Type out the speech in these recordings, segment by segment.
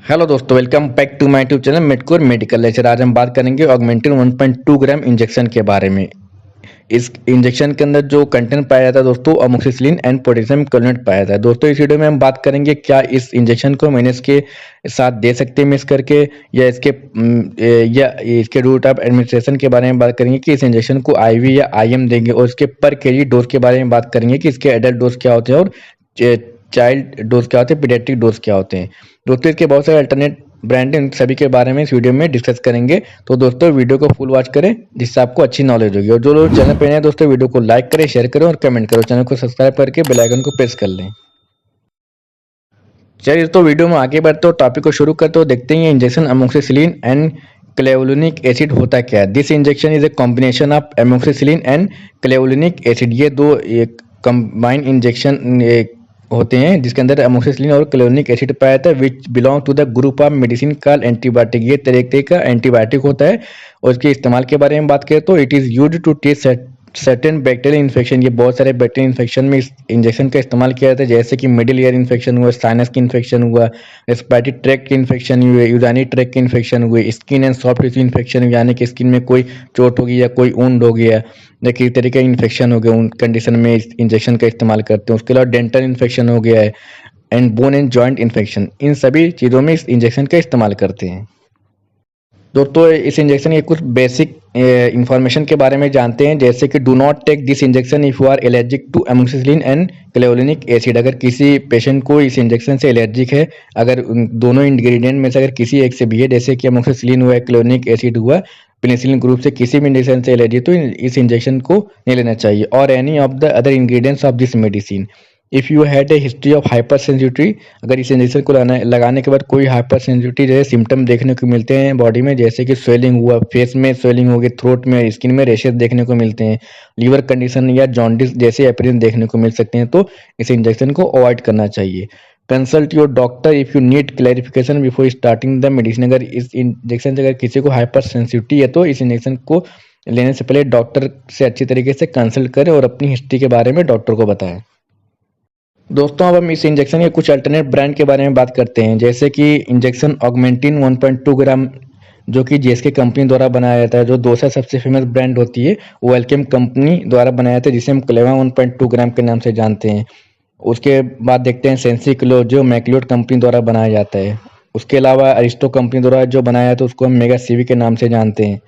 Hello दोस्तों, welcome back to my YouTube channel Medcore medical lecture. आज हम बात करेंगे ऑगमेंटिन 1.2 ग्राम इंजेक्शन के बारे में। इस इंजेक्शन के अंदर जो कंटेंट पाया जाता है दोस्तों, अमोक्सिसिलिन एंड पोटेशियम क्लोराइड पाया जाता है। दोस्तों इस वीडियो में हम बात करेंगे क्या इस इंजेक्शन को मैंने इसके साथ दे सकते हैं मिक्स करके, या इसके रूट ऑफ एडमिनिस्ट्रेशन के बारे में बात करेंगे कि इस इंजेक्शन को आईवी या आईएम देंगे, और इसके पर केजी डोज के बारे में बात करेंगे कि इसके एडल्ट डोज क्या होते हैं और चाइल्ड डोज क्या होते हैं, पीडियाट्रिक डोज क्या होते हैं। दोस्तों इसके बहुत सारे अल्टरनेट ब्रांड इन सभी के बारे में इस वीडियो में डिस्कस करेंगे। तो दोस्तों वीडियो को फुल वॉच करें जिससे आपको अच्छी नॉलेज होगी। और जो लोग चैनल पर नए हैं दोस्तों, वीडियो को लाइक करें, शेयर करें और कमेंट करो। चैनल को सब्सक्राइब करके बेल आइकन को प्रेस कर लें। चलिए तो वीडियो में आगे बढ़ते हो, टॉपिक को शुरू करते हो, देखते हैं injection amoxicillin and clavulanic acid होता क्या है। This injection is a combination of amoxicillin and clavulanic acid. ये दो कंबाइन इंजेक्शन होते हैं जिसके अंदर अमोक्सिसिलिन और क्लेवुलिनिक एसिड पाया जाता है, which belong to the group of medicine called antibiotic. ये तरीके का एंटीबायोटिक होता है। और इसके इस्तेमाल के बारे में बात करें तो it is used to treat certain bacterial infection. ये बहुत सारे बैक्टीरियल इन्फेक्शन में इस इंजेक्शन का इस्तेमाल किया जाता है, जैसे कि मिडिल ईयर इन्फेक्शन हुआ, साइनस की इन्फेक्शन हुआ, रेस्पिरेटरी ट्रैक्ट की इन्फेक्शन हुए, यूरिनरी ट्रैक्ट की इन्फेक्शन हुए, skin and soft tissue infection हुई, यानी कि स्किन में कोई चोट हो गई या कोई वुंड हो गया या किसी तरीके का इन्फेक्शन हो गया, उन कंडीशन में इस इंजेक्शन का इस्तेमाल करते हैं। उसके अलावा डेंटल इन्फेक्शन हो गया है and bone and joint infection, इन सभी चीज़ों में इस इंजेक्शन का इस्तेमाल करते हैं। दोस्तों इस इंजेक्शन के कुछ बेसिक इंफॉर्मेशन के बारे में जानते हैं, जैसे कि do not take this injection if you are allergic to amoxicillin and clavulanic acid. अगर किसी पेशेंट को इस इंजेक्शन से एलर्जिक है, अगर उन दोनों इंग्रेडिएंट में से अगर किसी एक से भी है, जैसे कि एमोक्सिसिलिन हुआ, क्लेवुलिनिक एसिड हुआ, पेनिसिलिन ग्रुप से किसी भी इंजेक्शन से एलर्जी, तो इस इंजेक्शन को नहीं लेना चाहिए। और any of the other ingredients of this medicine. If you had a history of hyper sensitivity, अगर इस इंजेक्शन को लगाने के बाद कोई हाइपर सेंसिटिविटी जैसे सिम्टम देखने को मिलते हैं बॉडी में, जैसे कि स्वेलिंग हुआ, फेस में स्वेलिंग होगी, थ्रोट में, स्किन में रेशेस देखने को मिलते हैं, लीवर कंडीशन या जॉन्डिस जैसे अपीयरेंस देखने को मिल सकते हैं, तो इस इंजेक्शन को अवॉइड करना चाहिए। Consult your doctor if you need clarification before starting the medicine. अगर इस इंजेक्शन से अगर किसी को हाइपर सेंसिटिविटी है तो इस इंजेक्शन को लेने से पहले डॉक्टर से अच्छी तरीके से कंसल्ट करें और अपनी हिस्ट्री के बारे में डॉक्टर को बताएं। दोस्तों अब हम इस इंजेक्शन के कुछ अल्टरनेट ब्रांड के बारे में बात करते हैं, जैसे कि इंजेक्शन ऑगमेंटिन 1.2 ग्राम, जो कि जीएसके कंपनी द्वारा बनाया जाता है। जो दूसरा सबसे फेमस ब्रांड होती है वो एल्केम कंपनी द्वारा बनाया जाता है, जिसे हम क्लेवा 1.2 ग्राम के नाम से जानते हैं। उसके बाद देखते हैं सेंसिक्लो, जो मैक्लियोड कंपनी द्वारा बनाया जाता है। उसके अलावा अरिस्टो कंपनी द्वारा जो बनाया जाता है उसको हम मेगा सीवी के नाम से जानते हैं।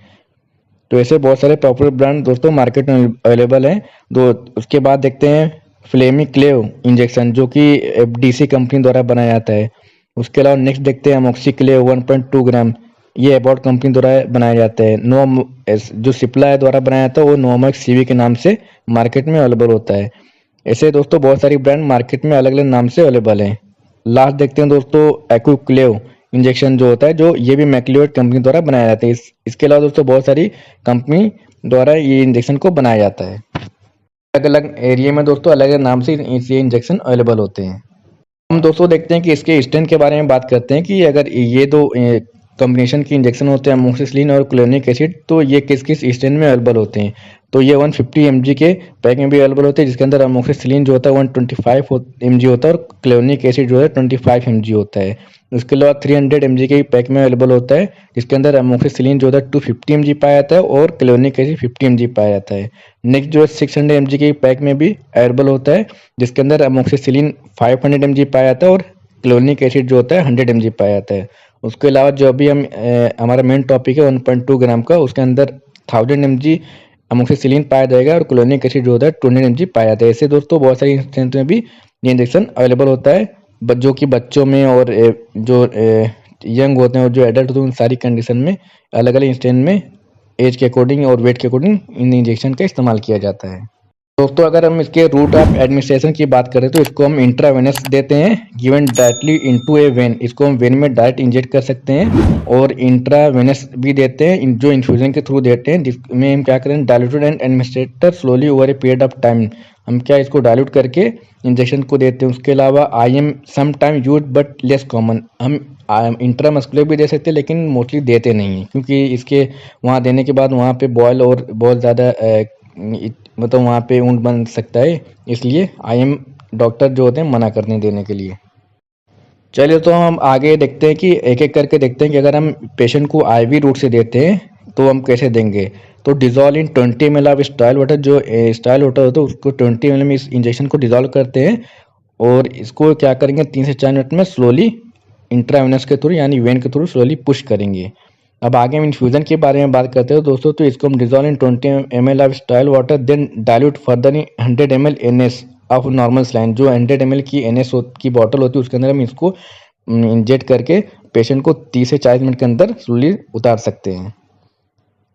तो ऐसे बहुत सारे पॉपुलर ब्रांड दोस्तों मार्केट में अवेलेबल हैं। उसके बाद देखते हैं फ्लेमिक्लेव इंजेक्शन, जो कि एफडीसी कंपनी द्वारा बनाया जाता है। उसके अलावा नेक्स्ट देखते हैं अमोक्सिक्लेव 1.2 ग्राम, ये एबॉट कंपनी द्वारा बनाया जाता है। जो सिप्ला द्वारा बनाया जाता है वो नोमैक्स सीवी के नाम से मार्केट में अवेलेबल होता है। ऐसे दोस्तों बहुत सारी ब्रांड मार्केट में अलग अलग नाम से अवेलेबल हैं। लास्ट देखते हैं दोस्तों एक्विक्लेव इंजेक्शन जो होता है, जो ये भी मैक्लियोड कंपनी द्वारा बनाया जाता है। इसके अलावा दोस्तों बहुत सारी कंपनी द्वारा ये इंजेक्शन को बनाया जाता है। अलग अलग एरिया में दोस्तों अलग अलग नाम से ये इंजेक्शन अवेलेबल होते हैं। हम दोस्तों देखते हैं कि इसके स्ट्रेंथ के बारे में बात करते हैं कि अगर ये दो कॉम्बिनेशन की इंजेक्शन होते हैं अमोक्सिसिलिन और क्लोनिक एसिड, तो ये किस किस स्ट्रेंथ में अवेलेबल होते हैं। तो ये 150 mg के पैक में भी अवेलेबल होते हैं, जिसके अंदर अमोक्सिसिलिन जो होता है 125 mg होता है और क्लोनिक एसिड जो है 25 mg होता है। उसके अलावा 300 mg के पैक में अवेलेबल होता है, जिसके अंदर अमोक्सिसिलिन जो होता है 250 mg पाया जाता है और क्लोनिक एसिड 50 mg पाया जाता है। नेक्स्ट जो है 600 mg के पैक में भी अवेलेबल होता है, जिसके अंदर अमोक्सिसिलिन 500 mg पाया जाता है और क्लोनिक एसिड जो होता है 100 mg पाया जाता है। उसके अलावा जो अभी हमारा मेन टॉपिक है 1.2 ग्राम का, उसके अंदर 1000 mg अमोक्सिसिलिन पाया जाएगा और क्लोनिक एसिड जो होता है 200 mg पाया जाता है। ऐसे दोस्तों बहुत सारी स्ट्रेंथ में भी ये इंजेक्शन अवेलेबल होता है, जो कि बच्चों में और जो यंग होते हैं और जो एडल्ट होते हैं उन सारी कंडीशन में अलग अलग स्ट्रेंथ में एज के अकॉर्डिंग और वेट के अकॉर्डिंग इन इंजेक्शन का इस्तेमाल किया जाता है। दोस्तों अगर हम इसके रूट ऑफ एडमिनिस्ट्रेशन की बात करें तो इसको हम इंट्रावेनस देते हैं, given directly into A when. इसको हम वेन में डायरेक्ट इंजेक्ट कर सकते हैं, और इंट्रावेनस भी देते हैं जो इन्फ्यूजन के थ्रू देते हैं, जिसमें हम क्या करें diluted and administrator slowly over a period of time. हम क्या इसको डायल्यूट करके इंजेक्शन को देते हैं। उसके अलावा I M some time use but less common, हम इंट्रामस्कुलर भी दे सकते हैं लेकिन मोस्टली देते नहीं हैं, क्योंकि इसके वहाँ देने के बाद वहाँ पे बॉयल और बहुत ज़्यादा मतलब वहाँ पे ऊँट बन सकता है, इसलिए आई एम डॉक्टर जो होते हैं मना करते हैं देने के लिए। चलिए तो हम आगे देखते हैं कि एक एक करके देखते हैं कि अगर हम पेशेंट को आईवी रूट से देते हैं तो हम कैसे देंगे। तो dissolve in 20 ml of sterile water, जो स्टाइल वाटर होता है उसको 20 ml में इस इंजेक्शन को डिजोल्व करते हैं और इसको क्या करेंगे 3 से 4 मिनट में स्लोली इंट्रावेनस के थ्रू यानी वेन के थ्रू स्लोली पुश करेंगे। अब आगे हम इन्फ्यूजन के बारे में बात करते हैं दोस्तों। तो इसको हम dissolve in 20 ml of sterile water then dilute further in 100 ml NS of normal saline. जो 100 ml की NS की बॉटल होती है उसके अंदर हम इसको इंजेक्ट करके पेशेंट को 30 से 40 मिनट के अंदर स्लोली उतार सकते हैं।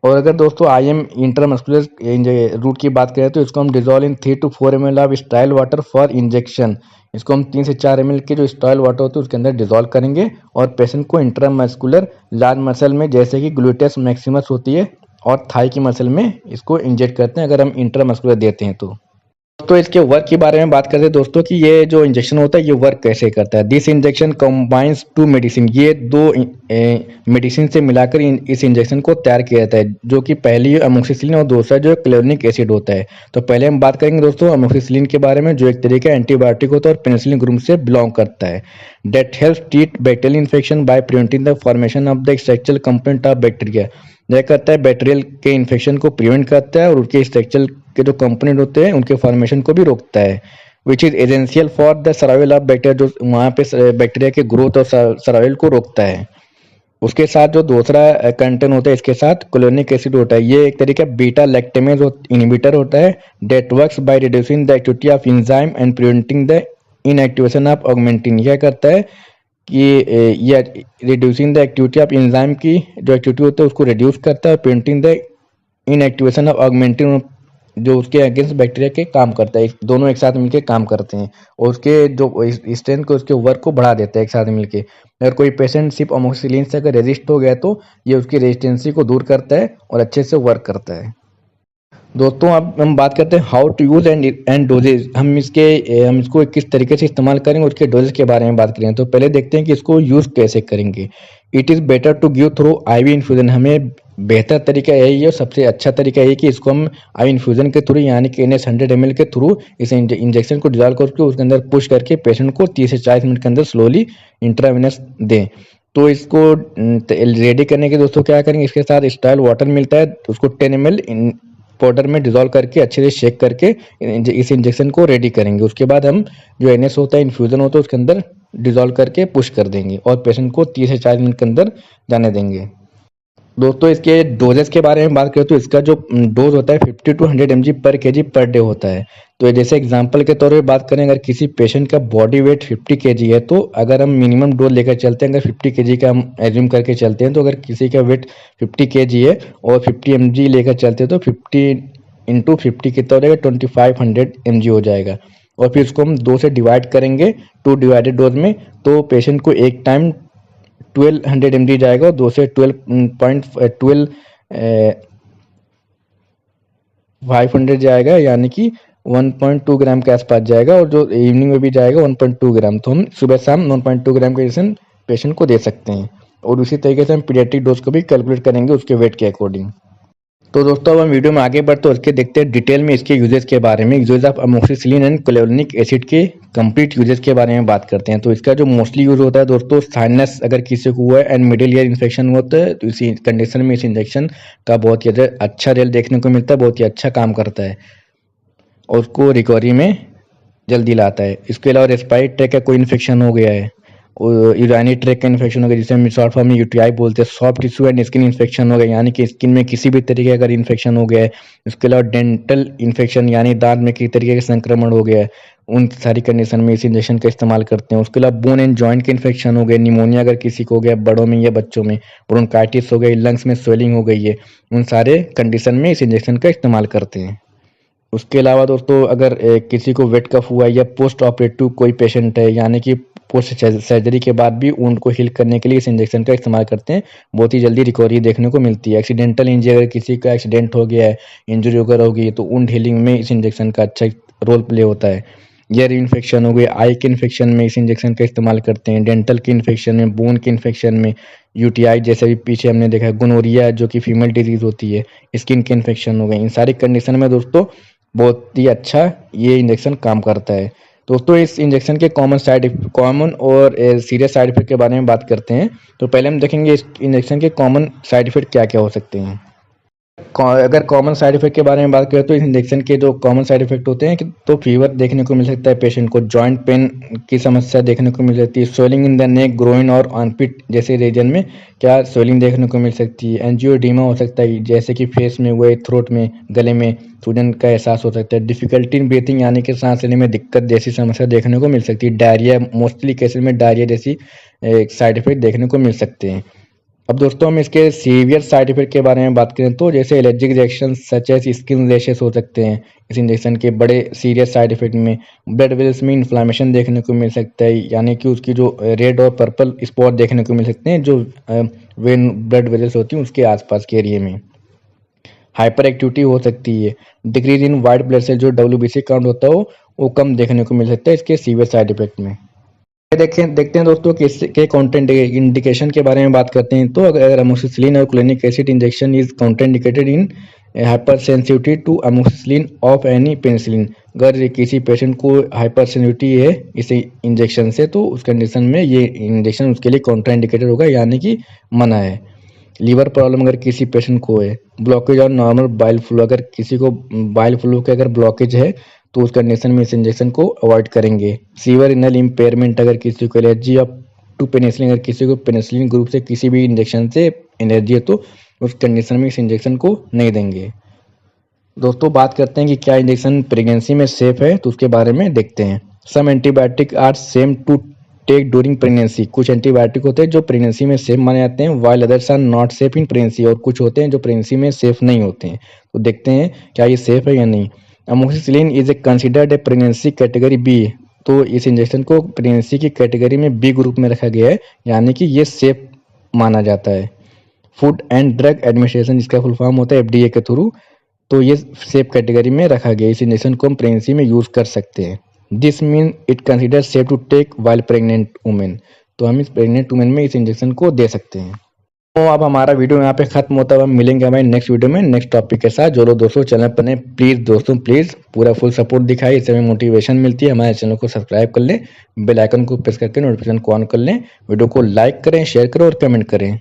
और अगर दोस्तों IM इंट्रामस्कुलर रूट की बात करें तो इसको हम dissolve in 3 to 4 ml of sterile water for injection. इसको हम 3 से 4 ml के जो स्टाइल वाटर होते हैं उसके अंदर डिजोल्व करेंगे और पेशेंट को इंट्रामस्कुलर लार्ज मसल में जैसे कि ग्लूटेस मैक्सिमस होती है और थाई की मसल में इसको इंजेक्ट करते हैं अगर हम इंट्रामस्कुलर देते हैं तो इसके वर्क के बारे में बात करते हैं दोस्तों कि ये जो इंजेक्शन होता है ये वर्क कैसे करता है। This injection combines two medicine, ये दो मेडिसिन से मिलाकर इस इंजेक्शन को तैयार किया जाता है, जो कि पहली अमोक्सिसिलिन और दूसरा जो क्लोनिक एसिड होता है। तो पहले हम बात करेंगे दोस्तों अमोक्सिसिलिन के बारे में, जो एक तरीके का एंटीबायोटिक होता है और पेनिसिलिन ग्रुप से बिलोंग करता है। That helps treat bacterial infection by preventing the formation of the structural component of bacteria. यह करता है बैक्टीरियल के इन्फेक्शन को प्रिवेंट करता है और उनके स्ट्रक्चरल के जो कंपोनेंट होते हैं उनके फॉर्मेशन को भी रोकता है, which is essential for the survival of bacteria, जो वहाँ पे बैक्टीरिया के ग्रोथ और सर्वाइवल को रोकता है। उसके साथ जो दूसरा कंटेंट होता है इसके साथ क्लोनिक एसिड होता है, ये एक तरीके का बीटा लैक्टेमेज इनहिबिटर होता है that works by reducing the activity of enzyme and preventing the inactivation of Augmentin. यह करता है कि यह reducing the activity of enzyme की जो एक्टिविटी होती है उसको रिड्यूस करता है, preventing the inactivation of Augmentin जो उसके अगेंस्ट बैक्टीरिया के काम करता है। दोनों एक साथ मिलकर काम करते हैं और उसके जो स्ट्रेंथ को उसके वर्क को बढ़ा देता है एक साथ मिलके। अगर कोई पेशेंट सिर्फ अमोक्सिसिलिन से अगर रेजिस्ट हो गया तो ये उसकी रेजिस्टेंसी को दूर करता है और अच्छे से वर्क करता है। दोस्तों अब हम बात करते हैं how to use and dosages. हम इसको किस तरीके से इस्तेमाल करेंगे उसके डोजेज के बारे में बात करें तो पहले देखते हैं कि इसको यूज कैसे करेंगे। It is better to give through IV infusion. हमें बेहतर तरीका यही है, सबसे अच्छा तरीका यही कि इसको हम आई इन्फ्यूजन के थ्रू यानी कि NS 100 ml के थ्रू इस इंजेक्शन को डिजॉल्व करके उसके अंदर पुश करके पेशेंट को 30 से 40 मिनट के अंदर स्लोली इंट्रावेनस दें। तो इसको रेडी करने के दोस्तों क्या करेंगे, इसके साथ स्टाइल वाटर मिलता है उसको 10 ml पाउडर में डिजोल्व करके अच्छे से शेक करके इस इंजेक्शन को रेडी करेंगे। उसके बाद हम जो NS होता है इन्फ्यूजन होता है उसके अंदर डिजोल्व करके पुश कर देंगे और पेशेंट को 30 से 40 मिनट के अंदर जाने देंगे। दोस्तों इसके डोजेस के बारे में बात करें तो इसका जो डोज होता है 50 to 100 mg पर kg पर डे होता है। तो जैसे एग्जांपल के तौर पे बात करें, अगर किसी पेशेंट का बॉडी वेट 50 kg है तो अगर हम मिनिमम डोज लेकर चलते हैं, अगर 50 kg का हम एज्यूम करके चलते हैं तो अगर किसी का वेट 50 kg है और 50 mg लेकर चलते हैं तो 50 × 50 कितना हो जाएगा 2500 mg हो जाएगा। और फिर उसको हम 2 से डिवाइड करेंगे 2 डिवाइडेड डोज में, तो पेशेंट को एक टाइम 1200 mg जाएगा और 2 से 500 जाएगा यानी कि 1.2 ग्राम के आसपास जाएगा और जो इवनिंग में भी जाएगा 1.2 ग्राम। तो हम सुबह शाम 1.2 ग्राम के इंजेक्शन पेशेंट को दे सकते हैं और उसी तरीके से हम पीडियाट्रिक डोज को भी कैलकुलेट करेंगे उसके वेट के अकॉर्डिंग। तो दोस्तों अब हम वीडियो में आगे बढ़ते हैं उसके देखते हैं डिटेल में इसके यूजेस के बारे में। Uses of amoxicillin and clonic acid के कंप्लीट यूजेस के बारे में बात करते हैं। तो इसका जो मोस्टली यूज होता है दोस्तों, साइनस अगर किसी को हुआ है एंड मिडिल ईयर इन्फेक्शन होता है तो इसी कंडीशन में इस इंजेक्शन का बहुत ही अच्छा रिजल्ट देखने को मिलता है, बहुत ही अच्छा काम करता है और उसको रिकवरी में जल्दी लाता है। इसके अलावा रेस्पिरेटरी ट्रैक का कोई इन्फेक्शन हो गया है, यूराइनरी ट्रैक का इन्फेक्शन हो गया जिसे हम शॉर्ट फॉर्म में यूटीआई बोलते हैं, soft tissue and skin infection हो गया यानी कि स्किन में किसी भी तरीके का अगर इन्फेक्शन हो गया है, इसके अलावा डेंटल इन्फेक्शन यानी दांत में किसी तरीके का संक्रमण हो गया है, उन सारी कंडीशन में इस इंजेक्शन का इस्तेमाल करते हैं। उसके अलावा बोन एंड जॉइंट के इन्फेक्शन हो गए, निमोनिया अगर किसी को हो गया बड़ों में या बच्चों में, ब्रोंकाइटिस हो गई, लंग्स में स्वेलिंग हो गई है, उन सारे कंडीशन में इस इंजेक्शन का इस्तेमाल करते हैं। उसके अलावा दोस्तों अगर किसी को वेट कफ हुआ है या पोस्ट ऑपरेटिव कोई पेशेंट है यानी कि पोस्ट सर्जरी के बाद भी वुंड को हील करने के लिए इस इंजेक्शन का इस्तेमाल करते हैं, बहुत ही जल्दी रिकवरी देखने को मिलती है। एक्सीडेंटल इंजरी अगर किसी का एक्सीडेंट हो गया है, इंजरी वगैरह हो गई है तो वुंड हीलिंग में इस इंजेक्शन का अच्छा रोल प्ले होता है। ईयर इन्फेक्शन हो गई, आई के इन्फेक्शन में इस इंजेक्शन का इस्तेमाल करते हैं, डेंटल के इन्फेक्शन में, बोन के इन्फेक्शन में, यूटीआई जैसे भी पीछे हमने देखा है, गोनोरिया जो कि फीमेल डिजीज होती है, स्किन के इन्फेक्शन हो गए, इन सारी कंडीशन में दोस्तों बहुत ही अच्छा ये इंजेक्शन काम करता है। दोस्तों इस इंजेक्शन के कॉमन और सीरियस साइड इफेक्ट के बारे में बात करते हैं। तो पहले हम देखेंगे इस इंजेक्शन के कॉमन साइड इफेक्ट क्या क्या हो सकते हैं। अगर कॉमन साइड इफेक्ट के बारे में बात करें तो इस इंजेक्शन के जो कॉमन साइड इफेक्ट होते हैं तो फीवर देखने को मिल सकता है पेशेंट को, जॉइंट पेन की समस्या देखने को मिल सकती है, swelling in the neck, groin और आर्मपिट जैसे रीजन में क्या स्वेलिंग देखने को मिल सकती है, एंजियोडीमा हो सकता है जैसे कि फेस में हुए, थ्रोट में, गले में सूजन का एहसास हो सकता है, डिफिकल्टी इन ब्रीथिंग यानी कि सांस लेने में दिक्कत जैसी समस्या देखने को मिल सकती है, डायरिया, मोस्टली केसेस में डायरिया जैसी साइड इफेक्ट देखने को मिल सकते हैं। अब दोस्तों हम इसके सीवियर साइड इफेक्ट के बारे में बात करें तो जैसे allergic reaction such as skin rashes हो सकते हैं इस इंजेक्शन के बड़े सीरियस साइड इफेक्ट में। ब्लड वेसल्स में इन्फ्लामेशन देखने को मिल सकता है यानी कि उसकी जो रेड और पर्पल स्पॉट देखने को मिल सकते हैं जो वेन ब्लड वेसल्स होती हैं उसके आसपास के एरिया में। हाइपर एक्टिविटी हो सकती है, decrease in white blood cell जो WBC काउंट होता है वो कम देखने को मिल सकता है इसके सीवियर साइड इफेक्ट में। देखते हैं दोस्तों कि इसके काउंटर इंडिकेशन के बारे में बात करते हैं। तो अगर अमोक्सिसिलिन और clavulanic acid injection is counter indicated in hyper sensitivity to amoxicillin of any penicillin, अगर किसी पेशेंट को हाइपर सेंसिटिविटी है इस इंजेक्शन से तो उस कंडीशन में ये इंजेक्शन उसके लिए काउंटर इंडिकेटेड होगा यानी कि मना है। लीवर प्रॉब्लम अगर किसी पेशेंट को है, ब्लॉकेज और नॉर्मल बाइल फ्लू, अगर किसी को बाइल फ्लू के अगर ब्लॉकेज है तो उस कंडीशन में इस इंजेक्शन को अवॉइड करेंगे। सीवर इनल इम्पेयरमेंट, अगर किसी को एलर्जी टू पेनिसिलिन, अगर किसी को पेनिसिलिन ग्रुप से किसी भी इंजेक्शन से एलर्जी है तो उस कंडीशन में इस इंजेक्शन को नहीं देंगे। दोस्तों बात करते हैं कि क्या इंजेक्शन प्रेगनेंसी में सेफ है तो उसके बारे में देखते हैं। Some antibiotic are same to take during pregnancy, कुछ एंटीबायोटिक होते हैं जो प्रेगनेंसी में सेफ माने जाते हैं, while others are not safe in pregnancy, और कुछ होते हैं जो प्रेगनेंसी में सेफ नहीं होते हैं। तो देखते हैं क्या ये सेफ है या नहीं। Amoxicillin is a considered a pregnancy category B, तो इस इंजेक्शन को प्रेगनेंसी की कैटेगरी में बी ग्रुप में रखा गया है यानी कि ये सेफ माना जाता है। फूड एंड ड्रग एडमिनिस्ट्रेशन जिसका फुल फॉर्म होता है FDA के थ्रू, तो ये सेफ कैटेगरी में रखा गया। इस इंजेक्शन को हम प्रेगनेंसी में यूज कर सकते हैं। This mean it consider safe to take while pregnant women, तो हम इस प्रेग्नेंट वुमेन में इस इंजेक्शन को दे सकते हैं। तो अब हमारा वीडियो यहाँ पे खत्म होता है, हम मिलेंगे हमारे नेक्स्ट वीडियो में नेक्स्ट टॉपिक के साथ। जो लोग दोस्तों चैनल पर ने प्लीज दोस्तों प्लीज पूरा फुल सपोर्ट दिखाइए, इससे हमें मोटिवेशन मिलती है। हमारे चैनल को सब्सक्राइब कर लें, बेल आइकन को प्रेस करके नोटिफिकेशन को ऑन कर लें, वीडियो को लाइक करें, शेयर करें और कमेंट करें।